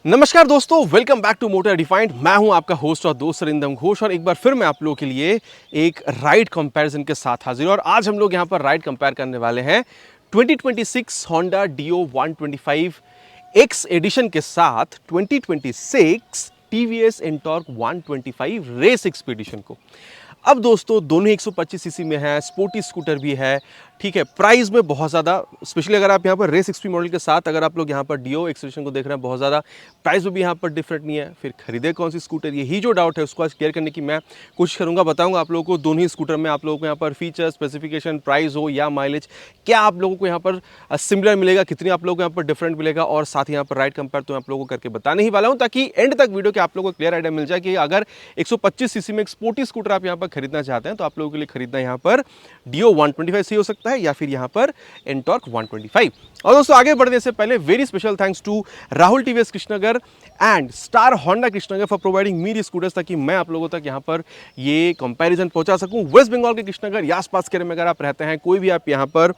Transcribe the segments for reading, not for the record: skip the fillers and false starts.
नमस्कार दोस्तों, welcome back to Motor Defined. मैं हूं आपका होस्ट और दोस्त सरिंदम घोष और एक बार फिर मैं आप लोगों के लिए एक राइड कंपैरिजन के साथ हाजिर हूं। और आज हम लोग यहां पर राइड कंपेयर करने वाले हैं 2026 Honda Dio 125 X एडिशन के साथ 2026 TVS Ntorq 125 रेस एक्सपीडिशन को। अब दोस्तों दोनों ही 125 सीसी में है, स्पोर्टी स्कूटर भी है, ठीक है। प्राइस में बहुत ज़्यादा, स्पेशली अगर आप यहाँ पर रेस एक्सपी मॉडल के साथ अगर आप लोग यहाँ पर डियो एक्सटेंशन को देख रहे हैं, बहुत ज़्यादा प्राइस में भी यहाँ पर डिफरेंट नहीं है। फिर खरीदे कौन सी स्कूटर, यही जो डाउट है उसको आज क्लियर करने की मैं कोशिश करूँगा। बताऊँगा आप लोगों को दोनों ही स्कूटर में आप लोगों को यहाँ पर फीचर स्पेसिफिकेशन, प्राइस हो या माइलेज, क्या आप लोगों को यहाँ पर सिमिलर मिलेगा, कितनी आप लोगों को यहाँ पर डिफरेंट मिलेगा, और साथ ही यहाँ पर राइड कंपेयर तो आप लोगों को करके बताने ही वाला हूँ, ताकि एंड तक वीडियो के आप लोगों को क्लियर आइडिया मिल जाए कि अगर 125 सीसी में एक स्पोर्टी स्कूटर आप यहाँ पर खरीदना चाहते हैं तो आप लोगों के लिए खरीदना यहाँ पर डियो 125 सही हो सकता है, या फिर यहाँ पर Ntorq 125। और दोस्तों आगे बढ़ने से पहले very special thanks to Rahul TVS Krishnanagar and Star Honda Krishnanagar for providing me scooters, ताकि मैं आप लोगों तक यहाँ पर ये कंपैरिजन पहुंचा सकूं। वेस्ट बंगाल के कृष्णनगर या आसपास के में अगर आप रहते हैं, कोई भी आप यहाँ पर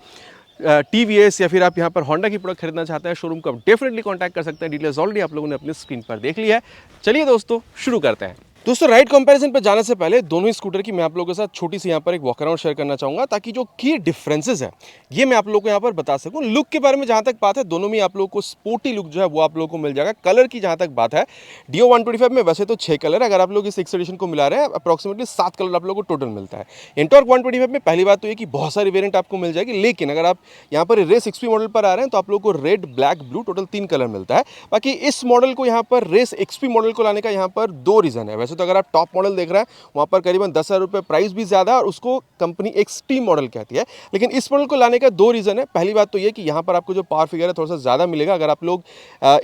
टीवीएस या फिर आप यहाँ पर होंडा की प्रोडक्ट खरीदना चाहते हैं, शोरूम को आप डेफिनेटली कॉन्टैक्ट कर सकते हैं। डिटेल्स ऑलरेडी आप लोगों ने अपनी स्क्रीन पर देख लिया है। चलिए दोस्तों शुरू करते हैं। दोस्तों राइड कंपैरिजन पे जाने से पहले दोनों ही स्कूटर की मैं आप लोगों के साथ छोटी सी यहाँ पर एक वॉक अराउंड शेयर करना चाहूँगा, ताकि जो की डिफरेंसेस है ये मैं आप लोगों को यहाँ पर बता सकूँ। लुक के बारे में जहाँ तक बात है, दोनों में आप लोगों को स्पोर्टी लुक जो है वो आप लोगों को मिल जाएगा। कलर की जहाँ तक बात है, डियो 125 में वैसे तो 6 कलर है, अगर आप लोग इस एक्स एडिशन को मिला रहे हैं अप्रॉक्सीमेटली 7 कलर आप लोगों को टोटल मिलता है। Ntorq 125 में पहली बात तो ये कि बहुत सारी वेरियंट आपको मिल जाएगी, लेकिन अगर आप यहाँ पर रेस एक्सपी मॉडल पर आ रहे हैं तो आप लोगों को red, black, blue total 3 colour मिलता है। बाकी इस मॉडल को यहाँ पर रेस एक्सपी मॉडल को लाने का यहाँ पर 2 रीजन है। वैसे तो अगर आप टॉप मॉडल देख रहा है वहां पर करीबन 10,000 रुपए प्राइस भी ज्यादा है और उसको कंपनी एक्सट्रीम मॉडल कहती है, लेकिन इस मॉडल को लाने का 2 रीजन है। पहली बात तो ये कि यहां पर आपको जो पावर फिगर है थोड़ा सा ज्यादा मिलेगा। अगर आप लोग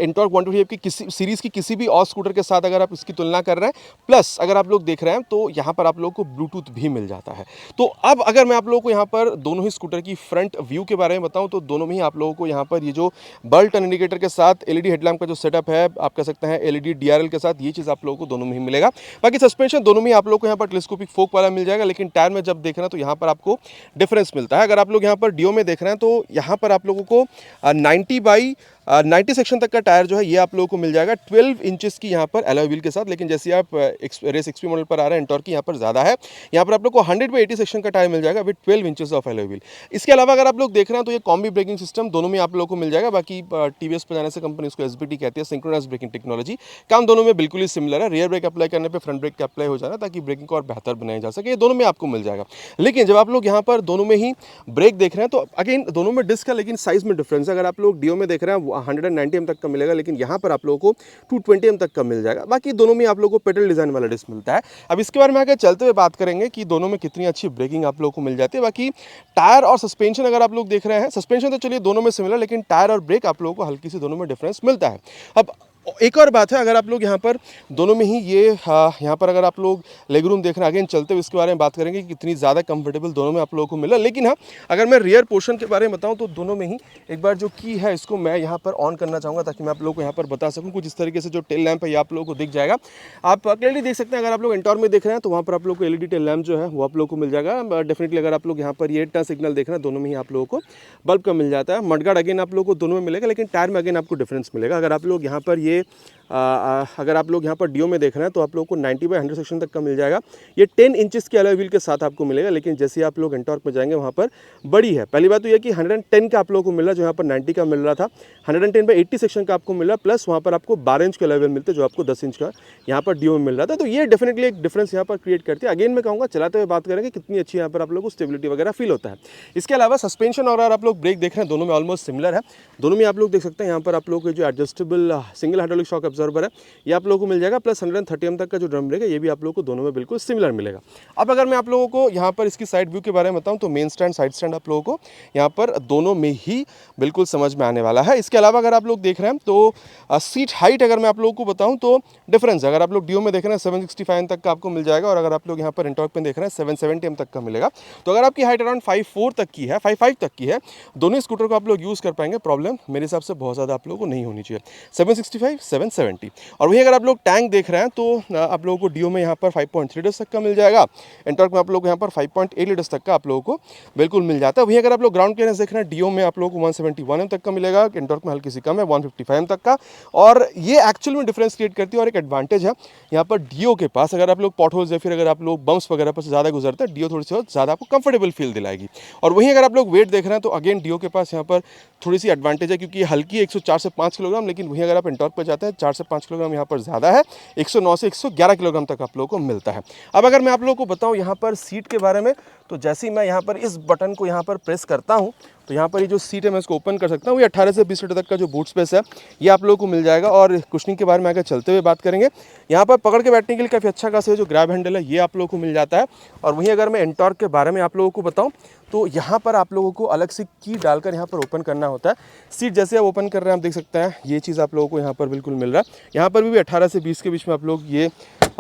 Ntorq 125 की किसी सीरीज की किसी भी और स्कूटर के साथ अगर आप इसकी तुलना कर रहे हैं, प्लस अगर आप लोग देख रहे हैं तो यहां पर आप लोग को ब्लूटूथ भी मिल जाता है। तो अब अगर मैं आप लोगों को यहां पर दोनों ही स्कूटर की फ्रंट व्यू के बारे में बताऊं तो दोनों में ही आप लोगों को यहां पर ये जो बल्ब टर्न इंडिकेटर के साथ एलईडी हेडलैम्प का जो सेटअप है, आप कह सकते हैं एलईडी डीआरएल के साथ, ये चीज आप लोगों को दोनों में ही मिलेगा। बाकी सस्पेंशन दोनों में आप लोगों को यहाँ पर टेलीस्कोपिक फोक वाला मिल जाएगा, लेकिन टायर में जब देख रहे हैं तो यहाँ पर आपको डिफरेंस मिलता है। अगर आप लोग यहाँ पर डियो में देख रहे हैं तो यहाँ पर आप लोगों को 90/90 सेक्शन तक का टायर जो है ये आप लोगों को मिल जाएगा 12 इंचेस की यहाँ पर अलॉय व्हील के साथ। लेकिन जैसे आप रेस एक्सपी मॉडल पर आ रहे हैं Ntorq की यहाँ पर ज़्यादा है, यहाँ पर आप लोग को 100/80 सेक्शन का टायर मिल जाएगा with 12 inches of alloy wheel. इसके अलावा अगर आप लोग देख रहे हैं तो ये कॉम्बी ब्रेकिंग सिस्टम दोनों में आप लोगों को मिल जाएगा। बाकी टीवीएस पर जाने से कंपनी उसको एसबीटी कहती है, सिंक्रोनाइज ब्रेकिंग टेक्नोलॉजी। काम दोनों में बिल्कुल ही सिमिलर है, रियर ब्रेक अप्लाई करने पर फ्रंट ब्रेक का अप्लाई हो जाना ताकि ब्रेकिंग को और बेहतर बनाया जा सके, ये दोनों में आपको मिल जाएगा। लेकिन जब आप लोग यहाँ पर दोनों में ही ब्रेक देख रहे हैं तो अगेन दोनों में डिस्क है, लेकिन साइज में डिफरेंस है। अगर आप लोग डियो में देख रहे हैं 190 एम तक का मिलेगा, लेकिन यहाँ पर आप लोगों को 220 एम तक का मिल जाएगा। बाकी दोनों में आप लोगों को पेडल डिजाइन वाला डिस्क मिलता है। अब इसके बारे में आगे चलते हुए बात करेंगे कि दोनों में कितनी अच्छी ब्रेकिंग आप लोगों को मिल जाती है। बाकी टायर और सस्पेंशन अगर आप लोग देख रहे हैं, सस्पेंशन तो चलिए दोनों में सिमिलर, लेकिन टायर और ब्रेक आप लोगों को हल्की सी दोनों में डिफरेंस मिलता है। अब एक और बात है, अगर आप लोग यहाँ पर दोनों में ही ये यहाँ पर अगर आप लोग लेग रूम देख रहे हैं, अगेन चलते हुए इसके बारे में बात करेंगे कि कितनी ज़्यादा कंफर्टेबल दोनों में आप लोगों को मिला। लेकिन हाँ, अगर मैं रियर पोर्शन के बारे में बताऊँ तो दोनों में ही एक बार जो की है इसको मैं यहाँ पर ऑन करना चाहूँगा, ताकि मैं आप लोगों को यहाँ पर बता सकूँ। कुछ इस तरीके से जो टेल लैंप है ये आप लोगों को दिख जाएगा, आप क्लियरली देख सकते हैं। अगर आप लोग Ntorq में देख रहे हैं तो वहाँ पर आप लोग को एलईडी टेल लैंप जो है वो आप लोग को मिल जाएगा डेफिनेटली। अगर आप लोग यहाँ पर ये टर्न सिग्नल देख रहे हैं, दोनों में ही आप लोगों को बल्ब का मिल जाता है। मडगार्ड अगेन आप लोगों को दोनों में मिलेगा, लेकिन टायर में अगेन आपको डिफरेंस मिलेगा। अगर आप लोग यहाँ पर ये अगर आप लोग यहाँ पर डियो में देख रहे हैं तो आप लोगों को 90/100 सेक्शन तक का मिल जाएगा। ये 10 इंचेस के अलॉय व्हील के साथ आपको मिलेगा, लेकिन जैसे आप लोग Ntorq में जाएंगे वहाँ पर बड़ी है। पहली बात तो ये कि 110 का आप लोगों को मिल रहा है, जो यहाँ पर 90 का मिल रहा था। 110/80 सेक्शन का आपको मिल रहा है, प्लस वहाँ पर आपको 12 इंच के अलॉय व्हील मिलते हैं, जो आपको 10 इंच का यहाँ पर डियो में मिल रहा था। तो ये डेफिनेटली एक डिफरेंस यहाँ पर क्रिएट करती है। अगेन मैं कहूँगा चलाते हुए बात करेंगे कितनी अच्छी यहाँ पर आप लोग को स्टेबिलिटी वगैरह फील होता है। इसके अलावा सस्पेंशन और आप लोग ब्रेक देख रहे हैं, दोनों में ऑलमोस्ट सिमिलर है। दोनों में आप लोग देख सकते हैं यहाँ पर आप लोग जो adjustable single hydraulic shock absorber है ये आप लोगों को मिल जाएगा, प्लस 130 एम तक का जो ड्रम ब्रेक है ये भी आप लोगों को दोनों में बिल्कुल सिमिलर मिलेगा। अब अगर मैं आप लोगों को यहाँ पर इसकी साइड व्यू के बारे में बताऊँ तो मेन स्टैंड, साइड स्टैंड आप लोगों को यहाँ पर दोनों में ही बिल्कुल समझ में आने वाला है। इसके अलावा अगर आप लोग देख रहे हैं तो सीट हाइट अगर मैं आप लोगों को बताऊँ तो डिफरेंस, अगर आप लोग डियो में देख रहे हैं 765 तक का आपको मिल जाएगा, और अगर आप लोग यहाँ पर Ntorq में देख रहे हैं 770 एम तक का मिलेगा। तो अगर आपकी हाइट अराउंड 5'4" तक की है, 5'5" तक की है, दोनों स्कूटर को आप लोग यूज़ कर पाएंगे। प्रॉब्लम मेरे हिसाब से बहुत ज़्यादा आप लोगों को नहीं होनी चाहिए। 765, 770 170। और वहीं अगर आप लोग टैंक देख रहे हैं तो आप लोगों को डीओ में यहाँ पर 5.3 लीटर्स तक का मिल जाएगा, एंटॉर्क में आप लोग को यहाँ पर 5.8 लीटर्स तक का आप लोगों को बिल्कुल मिल जाता है। वहीं अगर आप लोग ग्राउंड क्लियरेंस देख रहे हैं, डीओ में आप लोगों को 171 एम तक का मिलेगा, एंटॉर्क में हल्की सी कम है 155 एम तक का। और ये एक्चुअल में डिफरेंस क्रिएट करती है और एक एडवांटेज है यहाँ पर डीओ के पास। अगर आप लोग पॉटहोल्स या फिर अगर आप लोग बम्प्स वगैरह पर से ज़्यादा गुजरते हैं, डीओ थोड़ी सी ज़्यादा आपको कंफर्टेबल फील दिलाएगी। और वहीं अगर आप लोग वेट देख रहे हैं तो अगेन डीओ के पास यहाँ पर थोड़ी सी एडवांटेज है, क्योंकि हल्की है 104 से 5 किलोग्राम, लेकिन वहीं अगर आप एंटॉर्क पर जाते हैं 4 से 5 किलोग्राम यहाँ पर ज़्यादा है, 109 से 111 किलोग्राम तक आप लोगों को मिलता है। अब अगर मैं आप लोगों को बताऊँ यहाँ पर सीट के बारे में, तो जैसे ही मैं यहाँ पर इस बटन को यहाँ पर प्रेस करता हूँ तो यहाँ पर ये जो सीट है मैं इसको ओपन कर सकता हूँ। ये 18 से 20 लीटर तक का जो बूट स्पेस है ये आप लोगों को मिल जाएगा। और कुशनिंग के बारे में अगर चलते हुए बात करेंगे, यहाँ पर पकड़ के बैठने के लिए काफ़ी अच्छा खासा जो ग्रैब हैंडल है ये आप लोगों को मिल जाता है। और वहीं अगर मैं एंटॉर्क के बारे में आप लोगों को बताऊँ तो यहाँ पर आप लोगों को अलग से की डालकर यहाँ पर ओपन करना होता है। सीट जैसे आप ओपन कर रहे हैं आप देख सकते हैं ये चीज़ आप लोगों को यहाँ पर बिल्कुल मिल रहा है। यहाँ पर भी 18 से 20 के बीच में आप लोग ये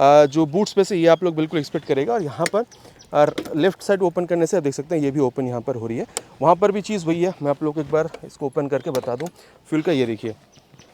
जो बूट स्पेस है ये आप लोग बिल्कुल एक्सपेक्ट करेगा। और यहाँ पर और लेफ्ट साइड ओपन करने से आप देख सकते हैं ये भी ओपन यहाँ पर हो रही है। वहाँ पर भी चीज़ वही है, मैं आप लोग को एक बार इसको ओपन करके बता दूँ। फ्यूल का ये देखिए,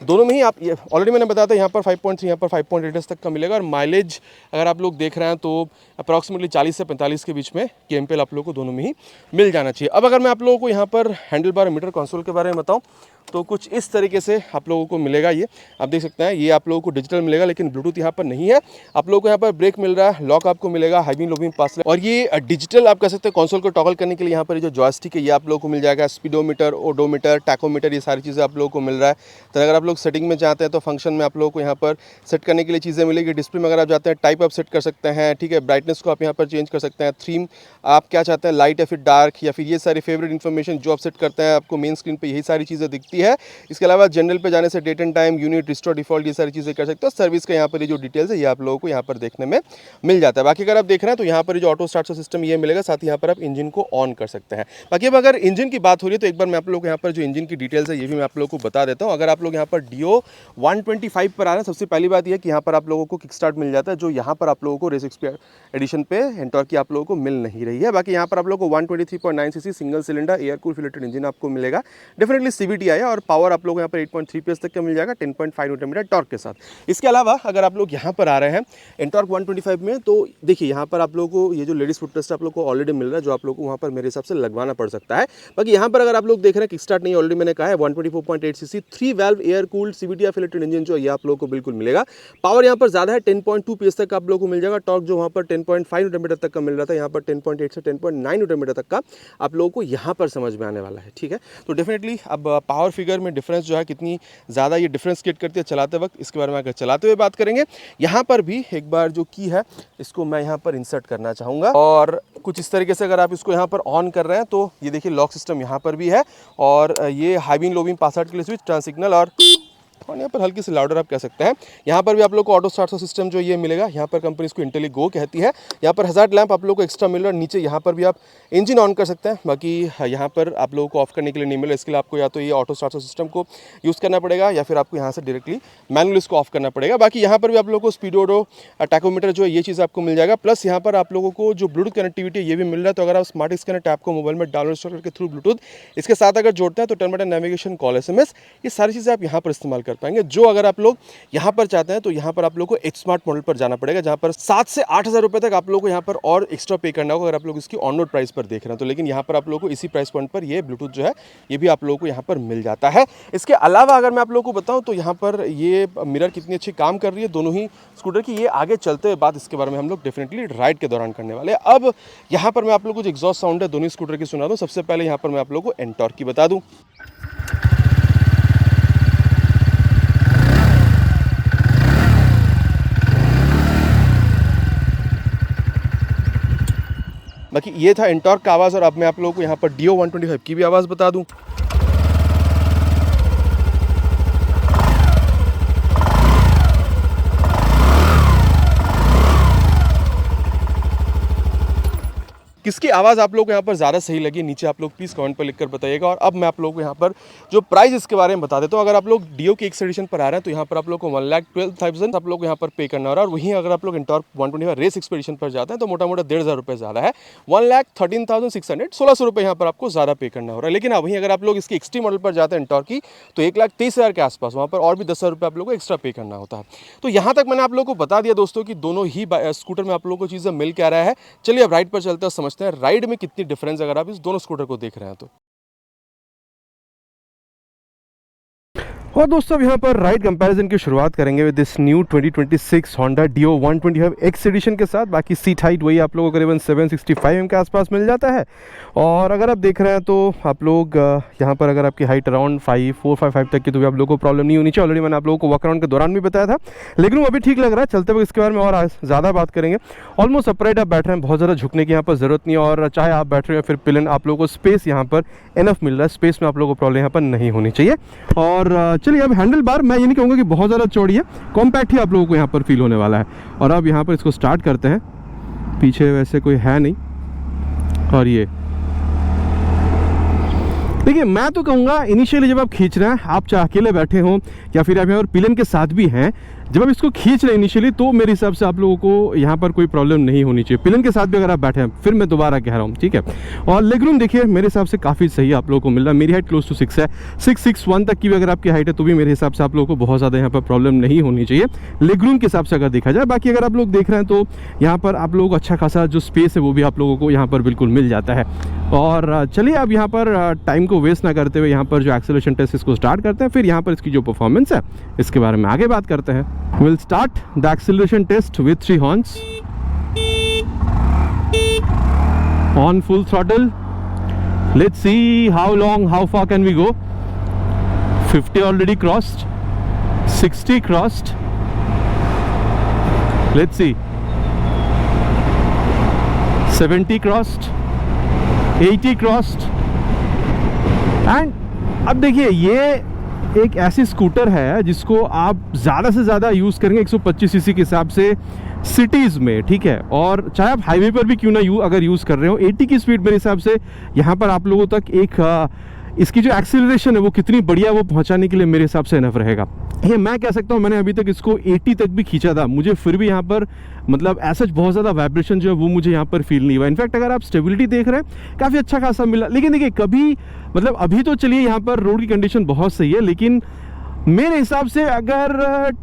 दोनों में ही आप ये ऑलरेडी मैंने बताया था यहाँ पर 5.3 यहाँ पर 5.8 तक का मिलेगा। और माइलेज अगर आप लोग देख रहे हैं तो अप्रॉक्सीमेटली 40 से 45 के बीच में केएमपीएल आप लोगों को दोनों में ही मिल जाना चाहिए। अब अगर मैं आप लोगों को यहाँ पर हैंडल बार मीटर कंसोल के बारे में बताऊँ तो कुछ इस तरीके से आप लोगों को मिलेगा। ये आप देख सकते हैं ये आप लोगों को डिजिटल मिलेगा, लेकिन ब्लूटूथ यहाँ पर नहीं है। आप लोगों को यहाँ पर ब्रेक मिल रहा है, लॉक आपको मिलेगा, हाई बीम लो बीम पास। और ये डिजिटल आप कह सकते हैं कंसोल को टॉगल करने के लिए यहाँ पर जो जॉयस्टिक है ये आप लोगों को मिल जाएगा। स्पीडोमीटर, ओडोमीटर, टैकोमीटर ये सारी चीज़ें आप लोगों को मिल रहा है। तो अगर आप लोग सेटिंग में जाते हैं तो फंक्शन में आप लोगों को यहाँ पर सेट करने के लिए चीज़ें मिलेगी। डिस्प्ले में अगर आप जाते हैं टाइप आप सेट कर सकते हैं, ठीक है। ब्राइटनेस को आप यहाँ पर चेंज कर सकते हैं। थीम आप क्या चाहते हैं, लाइट या फिर डार्क, या फिर ये सारी फेवरेट इन्फॉर्मेशन जो आप सेट करते हैं आपको मेन स्क्रीन पर यही सारी चीज़ें दिखती है। इसके अलावा जनरल पे जाने से date and time, unit, restore, default ये सारी चीज़ें कर सकते हो। सर्विस का यहाँ पर ये जो डिटेल्स है ये आप लोगों को यहाँ पर देखने में मिल जाता है। बाकी अगर आप देख रहे हैं तो यहाँ पर जो ऑटो स्टार्ट सिस्टम ये मिलेगा, साथ ही यहाँ पर आप इंजन को ऑन कर सकते हैं। बाकी अब अगर इंजन की बात हो रही है तो एक बार मैं आप लोगों को यहाँ पर जो इंजन की डिटेल्स है ये भी मैं आप लोगों को बता देता हूँ। अगर आप लोग यहाँ पर डीओ 125 पर आ रहे हैं, सबसे पहली बात यह कि यहाँ पर आप लोगों को किक स्टार्ट मिल जाता है, जो यहाँ पर आप लोगों को रेस एक्सपीरियंस एडिशन पे एंटॉर्क की आप लोगों को मिल नहीं रही है। बाकी यहाँ पर आप लोगों को 123.9 CC single cylinder air cool फिलेटेड इंजन आपको मिलेगा। डेफिनेटली सीवीटी है और पावर आप लोग यहाँ पर 8.3 PS तक का मिल जाएगा 10.5 न्यूटन मीटर टॉर्क के साथ। इसके अलावा अगर आप लोग यहाँ पर आ रहे हैं एंटॉर्क 125 में तो देखिए यहाँ पर आप लोगों को ये जो लेडीज फुट रेस्ट आप लोग को ऑलरेडी मिल रहा है, जो आप लोग को वहाँ पर मेरे हिसाब से लगवाना पड़ सकता है। बाकी यहाँ पर अगर आप लोग देख रहे हैं किक स्टार्ट नहीं, ऑलरेडी मैंने कहा है 124.8 CC 3 valve air cooled CVT फिलेटेड इंजन जो ये आप लोगों को बिल्कुल मिलेगा। पावर यहाँ पर ज़्यादा है 10.2 PS तक आप लोगों को मिल जाएगा। टॉर्क जो वहाँ पर 10.5 न्यूटन मीटर तक का मिल रहा था, यहाँ पर 10.8 से 10.9 न्यूटन मीटर तक का आप लोगों को यहाँ पर समझ में आने वाला है, ठीक है। तो डेफिनेटली अब पावर फिगर में डिफरेंस जो है कितनी ज़्यादा ये डिफरेंस क्रिएट करती है चलाते वक्त, इसके बारे में अगर चलाते हुए बात करेंगे। यहाँ पर भी एक बार जो की है इसको मैं यहाँ पर इंसर्ट करना चाहूँगा और कुछ इस तरीके से अगर आप इसको यहाँ पर ऑन कर रहे हैं तो ये देखिए लॉक सिस्टम यहाँ पर भी है। और ये high beam low beam pass out के लिए स्विच, टर्न सिग्नल और यहाँ पर हल्की सी लाउडर आप कह सकते हैं। यहाँ पर भी आप लोग को ऑटो स्टार्ट सिस्टम जो ये मिलेगा, यहाँ पर कंपनी इसको इंटेलिगो कहती है। यहाँ पर हज़ार्ड लैंप आप लोग को एक्स्ट्रा मिल रहा है। नीचे यहाँ पर भी आप इंजन ऑन कर सकते हैं, बाकी यहाँ पर आप लोगों को ऑफ करने के लिए नहीं मिला। इसके लिए आपको या तो ये ऑटो स्टार्ट सिस्टम को यूज़ करना पड़ेगा या फिर आपको यहाँ से डायरेक्टली मैनुअली इसको ऑफ करना पड़ेगा। बाकी यहाँ पर भी आप लोगों को स्पीडोडो टैकोमीटर जो है ये चीज़ आपको मिल जाएगा। प्लस यहाँ पर आप लोगों को जो ब्लूटूथ कनेक्टिविटी ये भी मिल रहा है। तो अगर आप स्मार्ट स्कैनर टैप को मोबाइल में डाउनलोड इंस्टॉल करके थ्रू ब्लूटूथ इसके साथ अगर जोड़ते हैं तो turn by turn navigation, call, SMS ये सारी चीज़ें आप यहाँ पर इस्तेमाल कर पाएंगे। जो अगर आप लोग यहाँ पर चाहते हैं तो यहाँ पर आप लोग को एक स्मार्ट मॉडल पर जाना पड़ेगा, जहाँ पर 7 से 8 हज़ार रुपये तक आप लोग को यहाँ पर और एक्स्ट्रा पे करना होगा अगर आप लोग इसकी ऑन रोड प्राइस पर देख रहे हैं तो। लेकिन यहाँ पर आप लोग को इसी प्राइस पॉइंट पर ये ब्लूटूथ जो है ये भी आप लोगों को यहाँ पर मिल जाता है। इसके अलावा अगर मैं आप लोगों को बताऊँ तो यहाँ पर ये मिरर कितनी अच्छी काम कर रही है दोनों ही स्कूटर की, ये आगे चलते हुए बात इसके बारे में हम लोग डेफिनेटली राइड के दौरान करने वाले हैं। अब यहाँ पर मैं आप लोग को जो एग्जॉस्ट साउंड है दोनों स्कूटर की सुना दूँ। सबसे पहले यहाँ पर मैं आप लोग को एंटॉर्क की बता दूँ। बाकी ये था एंटॉर्क का आवाज़ और अब मैं आप लोगों को यहाँ पर डीओ 125 की भी आवाज़ बता दूँ। किसकी आवाज़ आप लोग को यहाँ पर ज़्यादा सही लगी, नीचे आप लोग प्लीज़ कमेंट पर लिखकर बताइएगा। और अब मैं आप लोगों को यहाँ पर जो प्राइस इसके बारे में बता देता हूँ। अगर आप लोग डियो की एक्स एडिशन पर आ रहे हैं तो यहाँ पर आप लोग को 1,12,000 आप लोग को यहाँ पर पे करना हो रहा है। और वहीं अगर आप लोग एंटॉर्क 125 रेस एक्सपीडिशन पर जाते हैं तो मोटा मोटा 1,500 रुपये ज़्यादा है, 1,13,600, 1,600 रुपये यहाँ पर आपको ज़्यादा पे करना हो रहा है। लेकिन वहीं अगर आप लोग इसकी एक्सट्रीम मॉडल पर जाते हैं एंटॉर्क की तो 1,23,000 के आसपास, वहाँ पर और भी 10,000 रुपये आप लोग को एक्स्ट्रा पे करना होता है। तो यहाँ तक मैंने आप लोग को बता दिया दोस्तों कि दोनों ही स्कूटर में आप लोग को चीज़ें मिल क्या रहा है। चलिए अब राइड पर चलते हैं, समझते हैं राइड में कितनी डिफरेंस अगर आप इस दोनों स्कूटर को देख रहे हैं तो। और दोस्तों अब यहाँ पर राइड कंपैरिजन की शुरुआत करेंगे with this new 2026 Honda Dio 125 X edition के साथ। बाकी सीट हाइट वही आप लोगों को करीबन 765 mm के आसपास मिल जाता है। और अगर आप देख रहे हैं तो आप लोग यहाँ पर अगर आपकी हाइट अराउंड 4.5 तक की तो भी आप लोगों को प्रॉब्लम नहीं होनी चाहिए। ऑलरेडी मैंने आप लोगों को वॉक अराउंड के दौरान भी बताया था, लेकिन वो अभी ठीक लग रहा है। चलते हुए इसके बारे में और ज़्यादा बात करेंगे। ऑलमोस्ट अपराइट आप बैठ रहे हैं, बहुत ज़्यादा झुकने की यहाँ पर ज़रूरत नहीं है। और चाहे आप बैठ रहे हो या फिर पिलन, आप लोगों को स्पेस यहाँ पर इनफ मिल रहा है, स्पेस में आप लोगों को प्रॉब्लम यहाँ पर नहीं होनी चाहिए। और चलिए अब हैंडल बार मैं ये नहीं कहूँगा कि बहुत ज़्यादा चौड़ी है, कॉम्पैक्ट ही आप लोगों को यहाँ पर फील होने वाला है। और अब यहाँ पर इसको स्टार्ट करते हैं, पीछे वैसे कोई है नहीं। और ये देखिए, मैं तो कहूँगा इनिशियली जब आप खींच रहे हैं, आप चाहे अकेले बैठे हों या फिर आप यहाँ पर पिलन के साथ भी हैं, जब आप इसको खींच रहे हैं इनिशियली तो मेरे हिसाब से आप लोगों को यहाँ पर कोई प्रॉब्लम नहीं होनी चाहिए। पिलन के साथ भी अगर आप बैठे हैं, फिर मैं दोबारा कह रहा हूँ, ठीक है। और लेग रूम देखिए मेरे हिसाब से काफ़ी सही आप लोगों को मिल रहा है। मेरी हाइट क्लोज टू 6 है, 6'1" तक की भी अगर आपकी हाइट है तो भी मेरे हिसाब से आप लोगों को बहुत ज़्यादा यहाँ पर प्रॉब्लम नहीं होनी चाहिए लेग रूम के हिसाब से अगर देखा जाए। बाकी अगर आप लोग देख रहे हैं तो यहाँ पर आप लोगों को अच्छा खासा जो स्पेस है वो भी आप लोगों को यहाँ पर बिल्कुल मिल जाता है। और चलिए अब यहाँ पर टाइम को वेस्ट ना करते हुए यहाँ पर जो एक्सेलरेशन टेस्ट इसको स्टार्ट करते हैं, फिर यहाँ पर इसकी जो परफॉर्मेंस है इसके बारे में आगे बात करते हैं। We'll start the acceleration test with 3 horns. On full throttle. Let's see how long, how far can we go. 50 already crossed. 60 crossed. Let's see. 70 crossed. 80 crossed. And अब देखिए ये एक ऐसी स्कूटर है जिसको आप ज़्यादा से ज़्यादा यूज़ करेंगे 125 सीसी के हिसाब से सिटीज़ में, ठीक है। और चाहे आप हाईवे पर भी क्यों ना अगर यूज़ कर रहे हो, 80 की स्पीड मेरे हिसाब से यहाँ पर आप लोगों तक एक इसकी जो एक्सीलरेशन है वो कितनी बढ़िया वो पहुँचाने के लिए मेरे हिसाब से इनफ रहेगा। ये मैं कह सकता हूँ, मैंने अभी तक इसको 80 तक भी खींचा था, मुझे फिर भी यहाँ पर मतलब ऐसा बहुत ज़्यादा वाइब्रेशन जो है वो मुझे यहाँ पर फील नहीं हुआ। इनफैक्ट अगर आप स्टेबिलिटी देख रहे हैं काफ़ी अच्छा खासा मिला। लेकिन देखिए कभी मतलब अभी तो चलिए यहाँ पर रोड की कंडीशन बहुत सही है, लेकिन मेरे हिसाब से अगर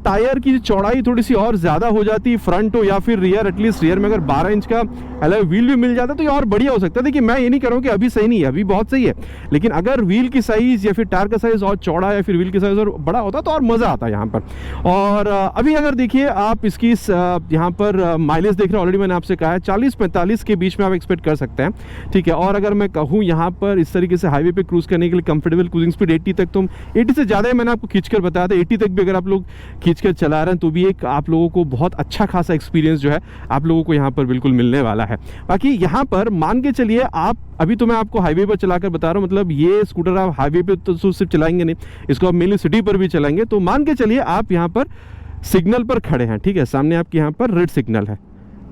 टायर की चौड़ाई थोड़ी सी और ज़्यादा हो जाती, फ्रंट हो या फिर रियर, एटलीस्ट रियर में अगर 12 इंच का अलग व्हील भी मिल जाता तो ये और बढ़िया हो सकता है। देखिए मैं ये नहीं कर रहा हूँ कि अभी सही नहीं है, अभी बहुत सही है, लेकिन अगर व्हील की साइज़ या फिर टायर का साइज़ और चौड़ा या फिर व्हील की साइज़ और बड़ा होता तो और मज़ा आता यहाँ पर। और अभी अगर देखिए आप इसकी यहाँ पर माइलेज देख रहे हैं, ऑलरेडी मैंने आपसे कहा है 40-45 के बीच में आप एक्सपेक्ट कर सकते हैं, ठीक है। और अगर मैं कहूँ यहाँ पर इस तरीके से हाईवे पे क्रूज़ करने के लिए कंफर्टेबल क्रूजिंग स्पीड 80 तक, तो 80 से ज़्यादा मैंने आपको खींच कर बताया था, 80 तक भी अगर आप लोग खींच कर चला रहे हैं तो भी एक आप लोगों को बहुत अच्छा खासा एक्सपीरियंस जो है आप लोगों को यहाँ पर बिल्कुल मिलने वाला है। बाकी यहाँ पर मान के चलिए आप, अभी तो मैं आपको हाईवे पर चलाकर बता रहा हूँ, मतलब ये स्कूटर आप हाईवे पे तो सिर्फ चलाएंगे नहीं, इसको आप मेनली सिटी पर भी चलाएंगे। तो मान के चलिए आप यहाँ पर सिग्नल पर खड़े हैं, ठीक है, सामने आपके यहाँ पर रेड सिग्नल है,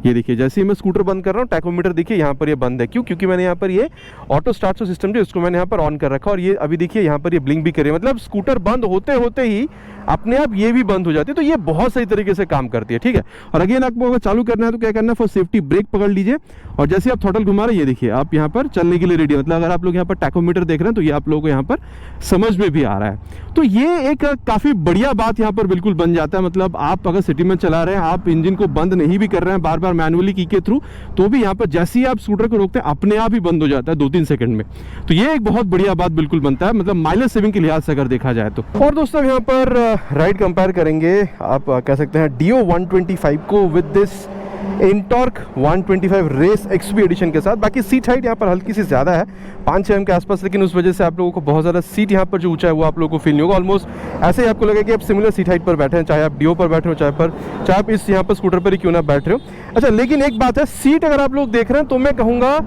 ये देखिए जैसे ही मैं स्कूटर बंद कर रहा हूँ टैकोमीटर देखिए यहाँ पर ये बंद है। क्यों? क्योंकि मैंने यहाँ पर ये ऑटो स्टार्ट सिस्टम जो इसको मैंने यहाँ पर ऑन कर रखा और ये अभी देखिए यहाँ पर ये ब्लिंक भी कर रही है, मतलब स्कूटर बंद होते होते ही अपने आप ये भी बंद हो जाती है। तो ये बहुत सही तरीके से काम करती है, ठीक है। और अगेन आपको अगर चालू करना है तो क्या करना है, फॉर सेफ्टी ब्रेक पकड़ लीजिए और जैसे आप थ्रॉटल घुमा रहे हैं ये देखिए आप यहाँ पर चलने के लिए रेडी है। मतलब अगर आप लोग यहाँ पर टैकोमीटर देख रहे हैं तो ये आप लोगों को यहाँ पर समझ में भी आ रहा है। तो ये एक काफ़ी बढ़िया बात यहाँ पर बिल्कुल बन जाता है। मतलब आप अगर सिटी में चला रहे हैं, आप इंजन को बंद नहीं भी कर रहे हैं बार बार मैनुअली की के थ्रू, तो भी यहाँ पर जैसे ही आप स्कूटर को रोकते हैं अपने आप ही बंद हो जाता है 2-3 सेकंड में। तो ये एक बहुत बढ़िया बात बिल्कुल बनता है, मतलब माइलेज सेविंग के लिहाज से अगर देखा जाए तो। और दोस्तों यहाँ पर राइड कंपेयर करेंगे, आप कह सकते हैं डियो 125 को with this Ntorq 125 race XP edition के साथ। बाकी सीट हाइट यहाँ पर हल्की सी ज़्यादा है 5-6 mm के आसपास, लेकिन उस वजह से आप लोगों को बहुत ज़्यादा सीट यहाँ पर जो ऊंचा है वो आप लोगों को फील नहीं होगा। ऑलमोस्ट ऐसे ही आपको लगेगा कि आप सिमिलर सीट हाइट पर बैठे हैं, चाहे आप डियो पर बैठे हो चाहे आप इस यहाँ पर स्कूटर पर ही क्यों ना बैठ रहे हो। अच्छा, लेकिन एक बात है, सीट अगर आप लोग देख रहे हैं तो मैं कहूँगा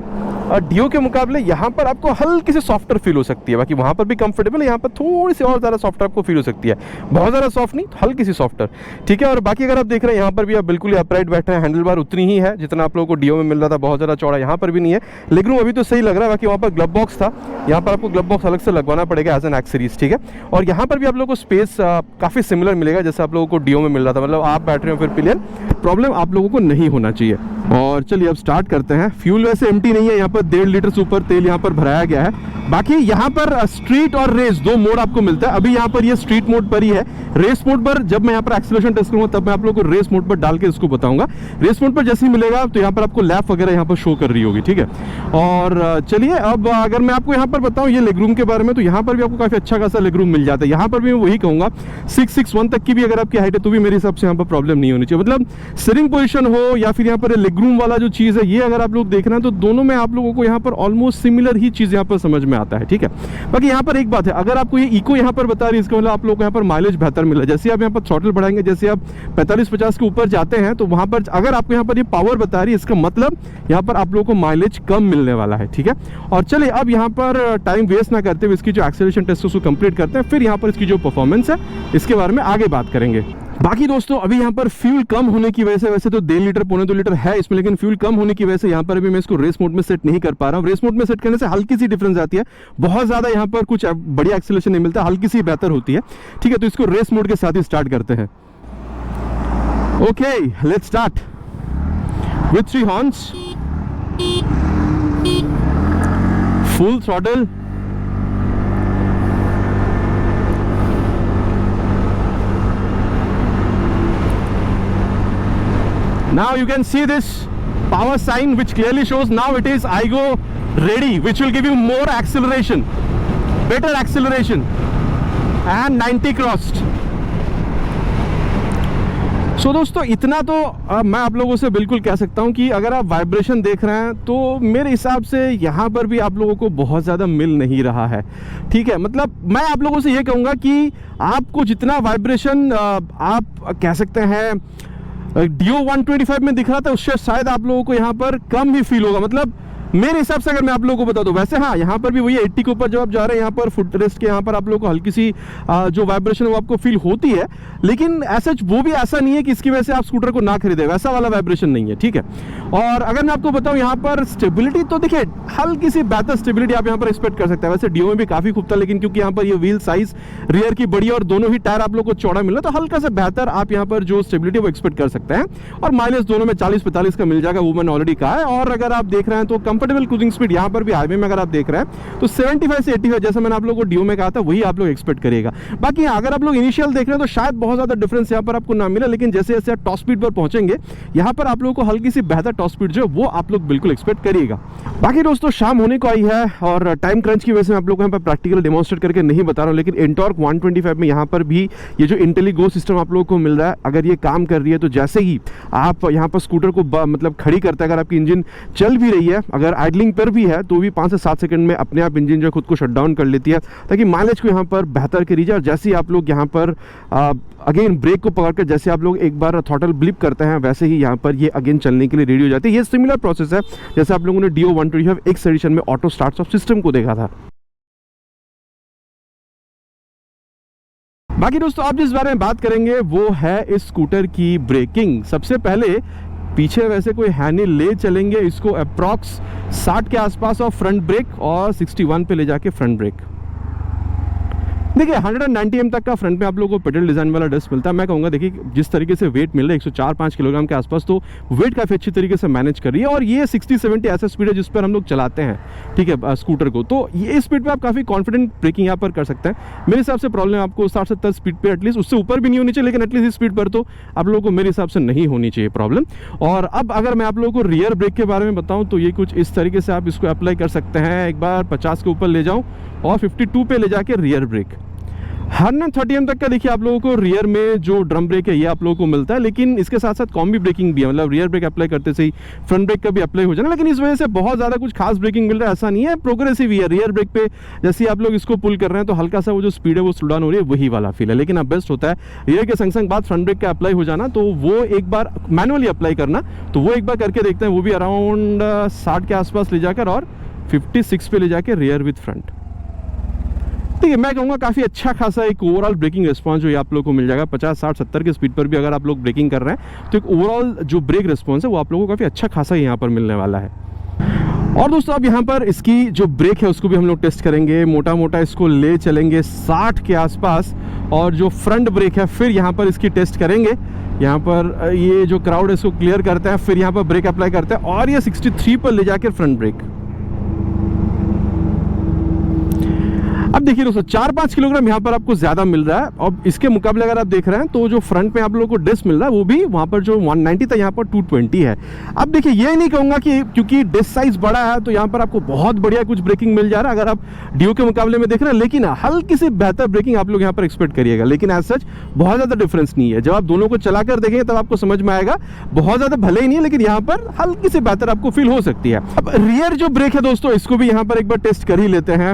डियो के मुकाबले यहाँ पर आपको हल्की सी सॉफ्टर फील हो सकती है। बाकी वहाँ पर भी कंफर्टेबल है, यहाँ पर थोड़ी सी और ज़्यादा सॉफ्टर आपको फील हो सकती है, बहुत ज़्यादा सॉफ्ट नहीं, हल्की सी सॉफ्टर, ठीक है। और बाकी अगर आप देख रहे हैं यहाँ पर भी आप बिल्कुल ही अपराइट बैठे हैं, हैंडल बार उतनी ही है जितना आप लोगों को डियो में मिल रहा था, बहुत ज़्यादा चौड़ा यहाँ पर भी नहीं है। लेग रूम अभी तो सही लग रहा है। बाकी वहाँ पर ग्लब बॉक्स था, यहाँ पर आपको ग्लब बॉक्स अलग से लगवाना पड़ेगा एज एन एक्सेसरीज, ठीक है। और यहाँ पर भी आप लोगों को स्पेस काफ़ी सिमिलर मिलेगा जैसे आप लोगों को डियो में मिल रहा था, मतलब आप बैठ रहे हो फिर पिलियन, प्रॉब्लम आप लोगों को नहीं होना चाहिए। और चलिए अब स्टार्ट करते हैं। फ्यूल वैसे एम्प्टी नहीं है, यहाँ पर 1.5 लीटर से ऊपर तेल यहाँ पर भराया गया है। बाकी यहाँ पर स्ट्रीट और रेस दो मोड आपको मिलता है। अभी यहाँ पर ये स्ट्रीट मोड पर ही है। रेस मोड पर जब मैं यहाँ पर एक्सीलरेशन टेस्ट करूँगा तब मैं आप लोगों को रेस मोड पर डाल के इसको बताऊंगा। रेस मोड पर जैसे ही मिलेगा तो यहाँ पर आपको लैप वगैरह यहाँ पर शो कर रही होगी, ठीक है। और चलिए अब अगर मैं आपको यहाँ पर बताऊँ ये लेग रूम के बारे में, तो यहाँ पर भी आपको काफ़ी अच्छा खासा लेग रूम मिल जाता है। यहाँ पर भी मैं वही कहूँगा 6'1" तक की भी अगर आपकी हाइट है तो भी मेरे हिसाब से यहाँ पर प्रॉब्लम नहीं होनी चाहिए। मतलब सिटिंग पोजीशन हो या फिर यहाँ पर लेग रूम वाला जो चीज़ है, ये अगर आप लोग देख रहे हैं तो दोनों में आप लोगों को यहाँ पर ऑलमोस्ट सिमिलर ही चीज़ यहाँ पर समझ में आता है, ठीक है। बाकी यहाँ पर एक बात है, अगर आपको ये इको यहाँ पर बता रही है, इसका मतलब आप लोग को यहाँ पर माइलेज बेहतर मिला। जैसे आप यहाँ पर थ्रॉटल बढ़ाएंगे, जैसे आप 45-50 के ऊपर जाते हैं तो वहाँ पर अगर आपको यहाँ पर ये पावर बता रही है, इसका मतलब यहाँ पर आप लोगों को माइलेज कम मिलने वाला है, ठीक है। और चलिए अब यहाँ पर टाइम वेस्ट ना करते हुए इसकी जो एक्सेलरेशन टेस्ट उसको कंप्लीट करते हैं, फिर यहाँ पर इसकी जो परफॉर्मेंस है इसके बारे में आगे बात करेंगे। बाकी दोस्तों अभी यहाँ पर फ्यूल कम होने की वजह से, वैसे तो 1.5 लीटर 1.25 लीटर है इसमें, लेकिन फ्यूल कम होने की वजह से यहाँ पर भी मैं इसको रेस मोड में सेट नहीं कर पा रहा हूँ। रेस मोड में सेट करने से हल्की सी डिफरेंस आती है, बहुत ज़्यादा यहाँ पर कुछ बढ़िया एक्सेलरेशन नहीं मिलता, हल्की सी बेहतर होती है, ठीक है। तो इसको रेस मोड के साथ ही स्टार्ट करते हैं। Okay let's start with 3 horns, full throttle, now you can see this power sign which clearly shows now it is iGo ready, which will give you more acceleration, better acceleration and 90 crossed। सो दोस्तों इतना तो मैं आप लोगों से बिल्कुल कह सकता हूं कि अगर आप वाइब्रेशन देख रहे हैं तो मेरे हिसाब से यहाँ पर भी आप लोगों को बहुत ज़्यादा मिल नहीं रहा है, ठीक है। मतलब मैं आप लोगों से ये कहूँगा कि आपको जितना वाइब्रेशन आप कह सकते हैं डियो 125 में दिख रहा था, उससे शायद आप लोगों को यहाँ पर कम ही फील होगा। मतलब मेरे हिसाब से अगर मैं आप लोगों को बता दूं, वैसे हाँ यहाँ पर भी वही 80 के ऊपर जब आप जा रहे हैं, यहाँ पर फुट रेस्ट के यहाँ पर आप लोगों को हल्की सी जो वाइब्रेशन वो आपको फील होती है, लेकिन ऐसा वो भी ऐसा नहीं है कि इसकी वजह से आप स्कूटर को ना खरीदे, वैसा वाला वाइब्रेशन नहीं है, ठीक है। और अगर मैं आपको बताऊं यहाँ पर स्टेबिलिटी, तो देखिए हल्की सी बेहतर स्टेबिलिटी आप यहाँ पर एक्सपेक्ट कर सकते हैं। वैसे डियो में भी काफी खूब था, लेकिन क्योंकि यहाँ पर ये व्हील साइज रियर की बड़ी और दोनों ही टायर आप लोग को चौड़ा मिला, तो हल्का सा बेहतर आप यहाँ पर जो स्टेबिलिटी वो एक्सपेक्ट कर सकते हैं। और माइलेज दोनों में 40-45 का मिल जाएगा, वो मैंने ऑलरेडी कहा है। और अगर आप देख रहे हैं तो कंफर्टेबल क्रूजिंग स्पीड यहाँ पर भी हाईवे में अगर आप देख रहे हैं तो 75 से 85, जैसा मैंने आप लोगों को डियो में कहा था, वही आप लोग एक्सपेक्ट करिएगा। बाकी अगर आप लोग इनिशियल देख रहे हैं तो शायद बहुत ज्यादा डिफरेंस यहाँ पर आपको ना मिले, लेकिन जैसे जैसे आप टॉप स्पीड पर पहुंचेंगे यहाँ पर आप लोगों को हल्की सी बेहतर टॉप स्पीड जो वो आप लोग बिल्कुल एक्सपेक्ट करिएगा। बाकी दोस्तों शाम होने को आई है और टाइम क्रंच की वजह से मैं आप लोगों को यहाँ पर प्रैक्टिकल डेमोन्स्ट्रेट करके नहीं बता रहा हूँ, लेकिन एंटॉर्क 125 में यहाँ पर भी ये जो इंटेलिगो सिस्टम आप लोगों को मिल रहा है, अगर ये काम कर रही है तो जैसे ही आप यहाँ पर स्कूटर को मतलब खड़ी करते हैं, अगर आपकी इंजन चल भी रही है, अगर आइडलिंग पर भी है, तो भी 5 से 7 सेकंड में अपने आप इंजन जो खुद को शट डाउन कर लेती है, ताकि माइलेज को यहाँ पर बेहतर करी जाए। और जैसे ही आप लोग यहाँ पर अगेन ब्रेक को पकड़कर जैसे आप लोग एक बार थ्रॉटल ब्लिप करते हैं, वैसे ही यहाँ पर ये अगेन चलने के लिए रेडी हो जाती है। ये सिमिलर प्रोसेस है जैसे आप लोगों ने डियो 125 एक्स एडिशन में ऑटो स्टार्ट ऑफ सिस्टम को देखा था। बाकी दोस्तों आप जिस बारे में बात करेंगे वो है इस स्कूटर की ब्रेकिंग। सबसे पहले पीछे वैसे कोई है नहीं, ले चलेंगे इसको अप्रॉक्स 60 के आसपास और फ्रंट ब्रेक, और 61 पे ले जाके फ्रंट ब्रेक। देखिए 190 mm तक का फ्रंट में आप लोगों को पेडल डिजाइन वाला डिस्क मिलता है। मैं कहूँगा देखिए जिस तरीके से वेट मिल रहा है 104-5 किलोग्राम के आसपास, तो वेट काफ़ी अच्छी तरीके से मैनेज कर रही है। और ये 60-70 ऐसा स्पीड है जिस पर हम लोग चलाते हैं, ठीक है, स्कूटर को, तो ये स्पीड पे आप काफ़ी कॉन्फिडेंट ब्रेकिंग यहाँ पर कर सकते हैं। मेरे हिसाब से प्रॉब्लम आपको 60-70 स्पीड पर एटलीस्ट, उससे ऊपर भी नहीं होनी चाहिए, लेकिन एटलीस्ट इस स्पीड पर तो आप लोगों को मेरे हिसाब से नहीं होनी चाहिए प्रॉब्लम। और अब अगर मैं आप लोगों को रियर ब्रेक के बारे में बताऊँ तो ये कुछ इस तरीके से आप इसको अप्लाई कर सकते हैं। एक बार 50 के ऊपर ले जाऊँ और 52 पे ले जाके रियर ब्रेक, 130 तक का देखिए आप लोगों को रियर में जो ड्रम ब्रेक है ये आप लोगों को मिलता है, लेकिन इसके साथ साथ कॉम्बी ब्रेकिंग भी है, मतलब रियर ब्रेक अप्लाई करते से ही फ्रंट ब्रेक का भी अप्लाई हो जाना। लेकिन इस वजह से बहुत ज़्यादा कुछ खास ब्रेकिंग मिल रहा है ऐसा नहीं है, प्रोग्रेसिव ही है। रियर ब्रेक पे जैसे आप लोग इसको पुल कर रहे हैं तो हल्का सा वो जो स्पीड है वो स्लो डाउन हो रही है, वही वाला फील है। लेकिन अब बेस्ट होता है रियर के संग संग बाद फ्रंट ब्रेक का अप्लाई हो जाना, तो वो एक बार मैनुअली अप्लाई करना, तो वो एक बार करके देखते हैं, वो भी अराउंड 60 के आसपास ले जाकर और 56 पे ले जाकर रियर विथ फ्रंट। ठीक है, मैं कहूँगा काफ़ी अच्छा खासा एक ओवरऑल ब्रेकिंग रिस्पॉन्स जो आप लोगों को मिल जाएगा। 50, 60, 70 की स्पीड पर भी अगर आप लोग ब्रेकिंग कर रहे हैं तो एक ओवरऑल जो ब्रेक रिस्पॉन्स है वो आप लोगों को काफ़ी अच्छा खासा यहाँ पर मिलने वाला है। और दोस्तों अब यहाँ पर इसकी जो ब्रेक है उसको भी हम लोग टेस्ट करेंगे, मोटा मोटा इसको ले चलेंगे 60 के आसपास, और जो फ्रंट ब्रेक है फिर यहाँ पर इसकी टेस्ट करेंगे। यहाँ पर ये जो क्राउड है इसको क्लियर करते हैं, फिर यहाँ पर ब्रेक अप्लाई करते हैं और ये 63 पर ले जाकर फ्रंट ब्रेक। अब देखिए दोस्तों 4-5 किलोग्राम यहाँ पर आपको ज्यादा मिल रहा है, और इसके मुकाबले अगर आप देख रहे हैं तो जो फ्रंट में आप लोगों को डिस्क मिल रहा है वो भी वहाँ पर जो 190 था यहाँ पर 220 है। अब देखिए ये नहीं कहूँगा कि क्योंकि डिस्क साइज बड़ा है तो यहाँ पर आपको बहुत बढ़िया कुछ ब्रेकिंग मिल जा रहा है अगर आप डीओ के मुकाबले में देख रहे हैं, लेकिन हल्की सी बेहतर ब्रेकिंग आप लोग यहाँ पर एक्सपेक्ट करिएगा। लेकिन एज सच बहुत ज़्यादा डिफरेंस नहीं है, जब आप दोनों को चलाकर देखेंगे तब आपको समझ में आएगा। बहुत ज़्यादा भले ही नहीं है लेकिन यहाँ पर हल्की से बेहतर आपको फील हो सकती है। अब रियर जो ब्रेक है दोस्तों इसको भी यहाँ पर एक बार टेस्ट कर ही लेते हैं।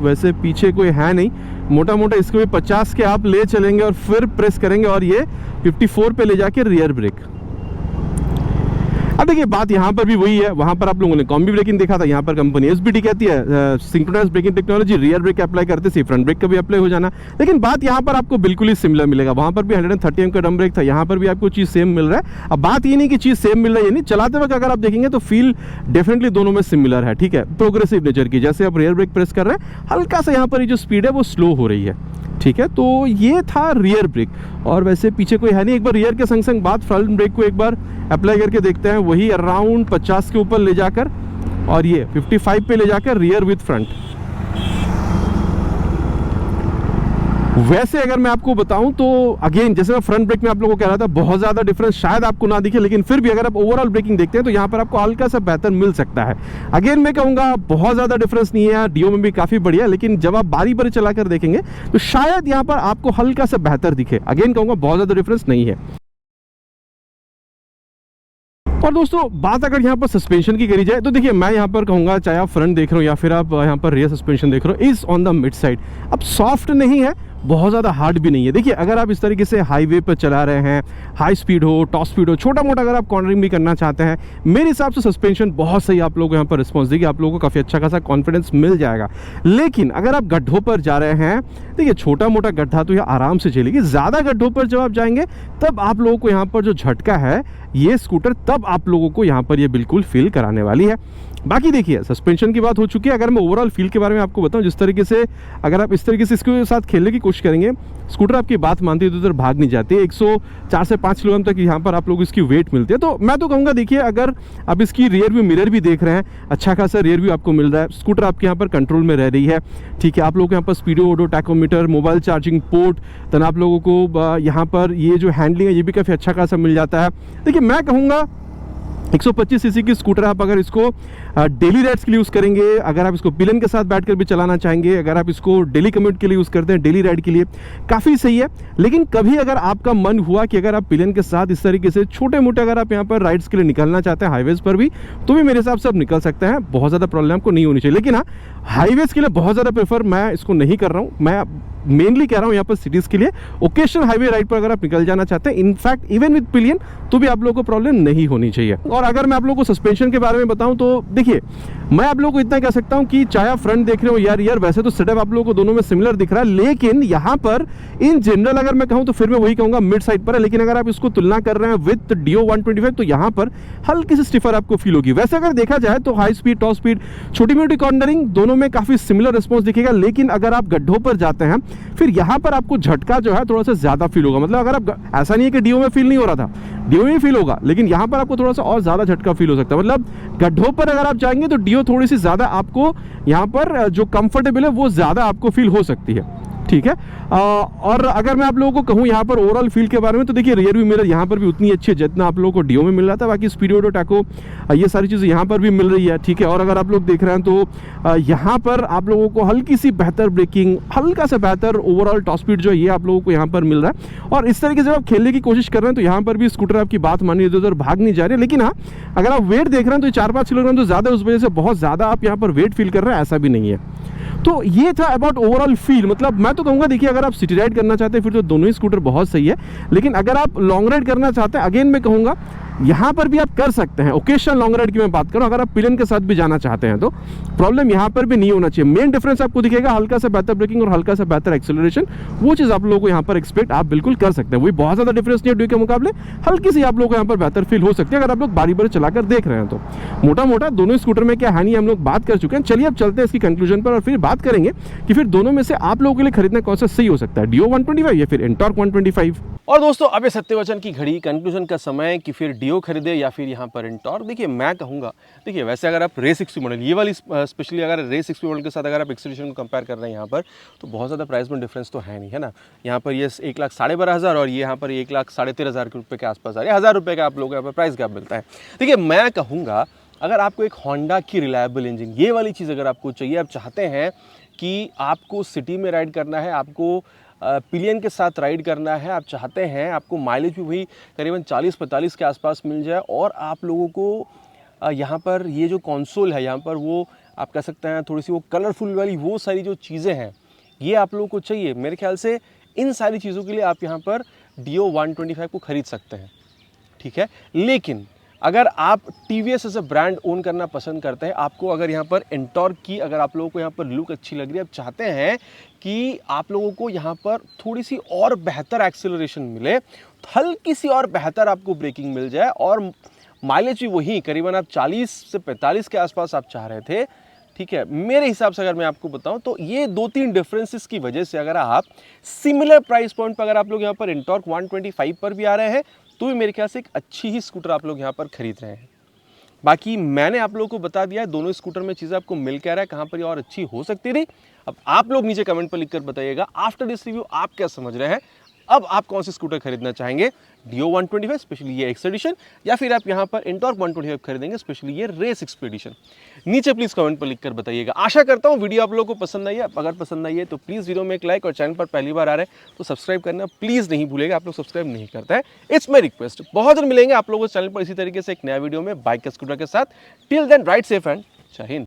वैसे पीछे कोई है नहीं, मोटा मोटा इसको भी 50 के आप ले चलेंगे और फिर प्रेस करेंगे और ये 54 पे ले जाके रियर ब्रेक। अब देखिए बात यहाँ पर भी वही है, वहाँ पर आप लोगों ने कॉम्बी ब्रेकिंग देखा था, यहाँ पर कंपनी एसबीटी कहती है synchronised braking technology, rear brake apply करते से फ्रंट ब्रेक का भी अप्लाई हो जाना। लेकिन बात यहाँ पर आपको बिल्कुल ही सिमिलर मिलेगा, वहाँ पर भी 130 एम का ड्रम ब्रेक था, यहाँ पर भी आपको चीज़ सेम मिल रहा है। अब बात ये नहीं कि चीज़ सेम मिल रहा है, ये नहीं, चलाते वक्त अगर आप देखेंगे तो फील डेफिनेटली दोनों में सिमिलर है। ठीक है, प्रोग्रेसिव नेचर की, जैसे आप रियर ब्रेक प्रेस कर रहे हैं हल्का सा यहाँ पर जो स्पीड है वो स्लो हो रही है। ठीक है, तो ये था रियर ब्रेक, और वैसे पीछे कोई है नहीं। एक बार रियर के संग संग बाद फ्रंट ब्रेक को एक बार अप्लाई करके देखते हैं, वही अराउंड 50 के ऊपर ले जाकर और ये 55 पे ले जाकर रियर विथ फ्रंट। वैसे अगर मैं आपको बताऊं तो अगेन जैसे मैं फ्रंट ब्रेक में आप लोगों को कह रहा था बहुत ज़्यादा डिफरेंस शायद आपको ना दिखे, लेकिन फिर भी अगर आप ओवरऑल ब्रेकिंग देखते हैं तो यहाँ पर आपको हल्का सा बेहतर मिल सकता है। अगेन मैं कहूँगा बहुत ज़्यादा डिफरेंस नहीं है, डीओ में भी काफ़ी बढ़िया, लेकिन जब आप बारी बारी चलाकर देखेंगे तो शायद यहाँ पर आपको हल्का सा बेहतर दिखे। अगेन कहूँगा बहुत ज़्यादा डिफरेंस नहीं है। और दोस्तों बात अगर यहाँ पर सस्पेंशन की करी जाए तो देखिए मैं यहाँ पर कहूँगा चाहे आप फ्रंट देख रहे हो या फिर आप यहाँ पर रियर सस्पेंशन देख रहे हो, is on the mid side. अब सॉफ्ट नहीं है, बहुत ज़्यादा हार्ड भी नहीं है। देखिए अगर आप इस तरीके से हाईवे पर चला रहे हैं, हाई स्पीड हो, टॉप स्पीड हो, छोटा मोटा अगर आप कॉर्नरिंग भी करना चाहते हैं, मेरे हिसाब से सस्पेंशन बहुत सही आप लोगों को यहाँ पर रिस्पॉन्स देगी, आप लोगों को काफ़ी अच्छा खासा कॉन्फिडेंस मिल जाएगा। लेकिन अगर आप गड्ढों पर जा रहे हैं, देखिए छोटा मोटा गड्ढा तो ये आराम से चलेगी, ज़्यादा गड्ढों पर जब आप जाएंगे तब आप लोगों को यहाँ पर जो झटका है ये स्कूटर तब आप लोगों को यहाँ पर ये बिल्कुल फील कराने वाली है। बाकी देखिए सस्पेंशन की बात हो चुकी है। अगर मैं ओवरऑल फील के बारे में आपको बताऊं, जिस तरीके से अगर आप इस तरीके से इसके साथ खेलने की कोशिश करेंगे, स्कूटर आपकी बात मानती है तो उधर भाग नहीं जाती है। 104 से 5 किलोग्राम तक यहाँ पर आप लोग इसकी वेट मिलती है। तो मैं तो कहूँगा देखिए अगर आप इसकी रियर व्यू मिरर भी देख रहे हैं, अच्छा खासा रियर व्यू आपको मिल रहा है, स्कूटर आपके यहाँ पर कंट्रोल में रह रही है। ठीक है, आप लोगों को यहाँ पर speedo odo tachometer, mobile charging port, then आप लोगों को यहाँ पर ये जो हैंडलिंग है ये भी काफ़ी अच्छा खासा मिल जाता है। देखिए मैं कहूँगा 125 सीसी की स्कूटर आप अगर इसको डेली राइड्स के लिए यूज़ करेंगे, अगर आप इसको पिलन के साथ बैठकर भी चलाना चाहेंगे, अगर आप इसको डेली कम्यूट के लिए यूज़ करते हैं, डेली राइड के लिए काफ़ी सही है। लेकिन कभी अगर आपका मन हुआ कि अगर आप पिलन के साथ इस तरीके से छोटे मोटे अगर आप यहाँ पर राइड्स के लिए निकलना चाहते हैं हाईवेज़ पर भी, तो भी मेरे हिसाब से आप निकल सकते हैं, बहुत ज़्यादा प्रॉब्लम आपको नहीं होनी चाहिए। लेकिन हाँ, हाईवेज़ के लिए बहुत ज़्यादा प्रेफर मैं इसको नहीं कर रहा हूँ, मैं मेनली कह रहा हूँ यहाँ पर सिटीज़ के लिए। ओकेशनल हाईवे राइड पर अगर आप निकल जाना चाहते हैं, इनफैक्ट इवन विद पिलियन, तो भी आप लोगों को प्रॉब्लम नहीं होनी चाहिए। और अगर मैं आप लोगों को सस्पेंशन के बारे में बताऊं तो देखिए मैं आप लोगों को इतना कह सकता हूं कि चाहे आप फ्रंट देख रहे हो यार वैसे तो सेटअप आप लोगों को दोनों में सिमिलर दिख रहा है, लेकिन यहाँ पर इन जनरल अगर मैं कहूँ तो फिर मैं वही कहूँगा मिड साइड पर है। लेकिन अगर आप इसको तुलना कर रहे हैं विद डीओ 125 तो यहाँ पर हल्की सी स्टिफर आपको फील होगी। वैसे अगर देखा जाए तो हाई स्पीड, टॉप स्पीड, छोटी मोटी कॉर्नरिंग दोनों में काफ़ी सिमिलर रिस्पॉन्स दिखेगा। लेकिन अगर आप गड्ढों पर जाते हैं फिर यहाँ पर आपको झटका जो है थोड़ा सा ज़्यादा फील होगा। मतलब अगर आप, ऐसा नहीं है कि डीओ में फील नहीं हो रहा था, डीओ में फील होगा, लेकिन यहाँ पर आपको थोड़ा सा और ज़्यादा झटका फील हो सकता है। मतलब गड्ढों पर अगर आप जाएंगे तो डीओ थोड़ी सी ज़्यादा आपको यहाँ पर जो कंफर्टेबल है वो ज़्यादा आपको फील हो सकती है। ठीक है। और अगर मैं आप लोगों को कहूँ यहाँ पर ओवरऑल फील के बारे में, तो देखिए रियर व्यू मिरर यहाँ पर भी उतनी अच्छी है जितना आप लोगों को डियो में मिल रहा था। बाकी स्पीड ऑटो टैको ये सारी चीज़ें यहाँ पर भी मिल रही है, ठीक है। और अगर आप लोग देख रहे हैं तो यहाँ पर आप लोगों को हल्की सी बेहतर ब्रेकिंग, हल्का सा बेहतर ओवरऑल टॉप स्पीड जो है ये आप लोगों को यहाँ पर मिल रहा है। और इस तरीके से आप खेलने की कोशिश कर रहे हैं तो यहाँ पर भी स्कूटर आपकी बात मानिए इधर उधर भाग नहीं जा रही है। लेकिन हाँ, अगर आप वेट देख रहे हैं तो 4-5 किलोग्राम तो ज़्यादा, उस वजह से बहुत ज़्यादा आप यहाँ पर वेट फील कर रहे हैं ऐसा भी नहीं है। तो ये था अबाउट ओवरऑल फील। मतलब मैं तो कहूँगा देखिए, अगर आप सिटी राइड करना चाहते हैं फिर तो दोनों ही स्कूटर बहुत सही है। लेकिन अगर आप लॉन्ग राइड करना चाहते हैं, अगेन मैं कहूँगा यहाँ पर भी आप कर सकते हैं। ओकेशनल लॉन्ग राइड की मैं बात करूँ, अगर आप पिलियन के साथ भी जाना चाहते हैं तो प्रॉब्लम यहाँ पर भी नहीं होना चाहिए। मेन डिफरेंस आपको दिखेगा हल्का सा बेहतर ब्रेकिंग और हल्का सा बेहतर एक्सेलरेशन, वो चीज़ आप लोगों को यहाँ पर एक्सपेक्ट आप बिल्कुल कर सकते हैं। वही बहुत ज़्यादा डिफरेंस नहीं है ड्यू के मुकाबले, हल्की सी आप लोगों को यहाँ पर बेहतर फील हो सकती है अगर आप लोग बारी बारी चलाकर देख रहे हैं तो। मोटा मोटा दोनों स्कूटर में क्या हानि हम लोग बात कर चुके हैं। चलिए अब चलते हैं इसकी कंक्लूजन पर और फिर बात करेंगे कि फिर दोनों में से आप लोगों के लिए खरीदना कौन सा सही हो सकता है, डियो 125 या फिर एंटॉर्क 125। और दोस्तों अब ये सत्यवचन की घड़ी, कंक्लूजन का समय कि फिर डियो खरीदे या फिर यहाँ पर एंटॉर्क। देखिए मैं कहूँगा, देखिए वैसे अगर आप रेस एक्सपी मॉडल ये वाली स्पेशली अगर रेस एक्सपी मॉडल के साथ अगर आप एक्सटेंशन को कंपेयर कर रहे हैं यहाँ पर, तो बहुत ज़्यादा प्राइस में डिफरेंस तो है नहीं, है ना। यहाँ पर ये 1,12,500 और ये यहाँ पर 1,13,500 रुपये के आसपास आ रही है। 1,000 रुपये का आप लोगों को यहाँ पर प्राइस गैप मिलता है। देखिए मैं कहूँगा, अगर आपको एक होंडा की रिलायबल इंजन ये वाली चीज़ अगर आपको चाहिए, आप चाहते हैं कि आपको सिटी में राइड करना है, आपको पिलियन के साथ राइड करना है, आप चाहते हैं आपको माइलेज भी वही करीबन 40-45 के आसपास मिल जाए, और आप लोगों को यहाँ पर ये जो कंसोल है यहाँ पर वो आप कह सकते हैं थोड़ी सी वो कलरफुल वाली वो सारी जो चीज़ें हैं ये आप लोगों को चाहिए, मेरे ख्याल से इन सारी चीज़ों के लिए आप यहाँ पर डियो 125 को ख़रीद सकते हैं, ठीक है। लेकिन अगर आप TVS as a brand own करना पसंद करते हैं, आपको अगर यहाँ पर एंटॉर्क की अगर आप लोगों को यहाँ पर लुक अच्छी लग रही है, आप चाहते हैं कि आप लोगों को यहाँ पर थोड़ी सी और बेहतर एक्सेलरेशन मिले, हल्की सी और बेहतर आपको ब्रेकिंग मिल जाए, और माइलेज भी वही करीबन आप 40 से 45 के आसपास आप चाह रहे थे, ठीक है। मेरे हिसाब से अगर मैं आपको बताऊं तो ये 2-3 डिफरेंसेस की वजह से अगर आप सिमिलर प्राइस पॉइंट पर अगर आप लोग यहाँ पर एंटॉर्क 125 पर भी आ रहे हैं तो भी मेरे ख्याल से एक अच्छी ही स्कूटर आप लोग यहाँ पर खरीद रहे हैं। बाकी मैंने आप लोगों को बता दिया है दोनों स्कूटर में चीज़ें आपको मिल क्या रहा है, कहाँ पर ये और अच्छी हो सकती थी। अब आप लोग नीचे कमेंट पर लिखकर बताइएगा आफ्टर दिस रिव्यू आप क्या समझ रहे हैं, अब आप कौन सी स्कूटर खरीदना चाहेंगे, डियो 125 स्पेशली ये एक्स एडिशन, या फिर आप यहाँ पर एंटॉर्क 125 खरीदेंगे स्पेशली ये रेस एक्सपीडिशन। नीचे प्लीज़ कमेंट पर लिखकर बताइएगा। आशा करता हूँ वीडियो आप लोगों को पसंद आई है। अगर पसंद आई है तो प्लीज़ वीडियो में एक लाइक, और चैनल पर पहली बार आ रहे हैं तो सब्सक्राइब करना प्लीज़ नहीं भूलेगा, आप लोग सब्सक्राइब नहीं करता है, इट्स माई रिक्वेस्ट। बहुत जल्द मिलेंगे आप लोगों को चैनल पर इसी तरीके से एक नया वीडियो में बाइक का स्कूटर के साथ। Till then ride safe and Jai Hind.